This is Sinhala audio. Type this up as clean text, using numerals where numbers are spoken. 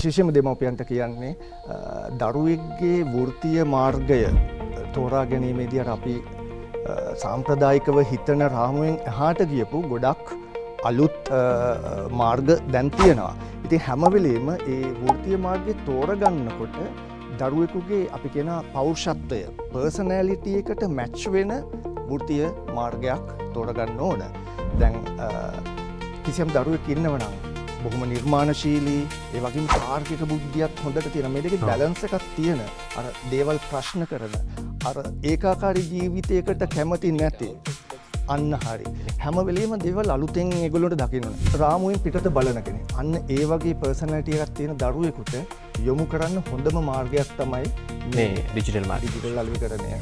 විශේෂයෙන්ම දෙමව්පියන්ට කියන්නේ දරුවෙක්ගේ වෘත්තීය මාර්ගය තෝරා ගැනීමේදී අපි සාම්ප්‍රදායිකව හිතන රාමුවෙන් එහාට ගියපු ගොඩක් අලුත් මාර්ග දැන් තියෙනවා. ඉතින් හැම වෙලෙම ඒ වෘත්තීය මාර්ගය තෝරගන්නකොට දරුවෙකුගේ අපි කියන පෞරුෂත්වය පර්සනැලිටි එකට මැච් වෙන වෘත්තීය මාර්ගයක් තෝරගන්න ඕන. දැන් කිසියම් දරුවෙක් ඉන්නව නම් බොහොම නිර්මාණශීලී ඒ වගේම තාර්කික බුද්ධියක් හොඳට තියෙන මේ දෙකේ බැලන්ස් එකක් තියෙන අර දේවල් ප්‍රශ්න කරන අර ඒකාකාරී ජීවිතයකට කැමති නැති අන්න හරි හැම වෙලෙම දේවල් අලුතෙන් ඒගොල්ලන්ට දකින්න ඕන. රාමුවෙන් පිටත බලන කෙනෙක්. අන්න ඒ වගේ පර්සනැලිටි එකක් තියෙන දරුවෙකුට යොමු කරන්න හොඳම මාර්ගයක් තමයි මේ ඩිජිටල් අලුතීකරණය.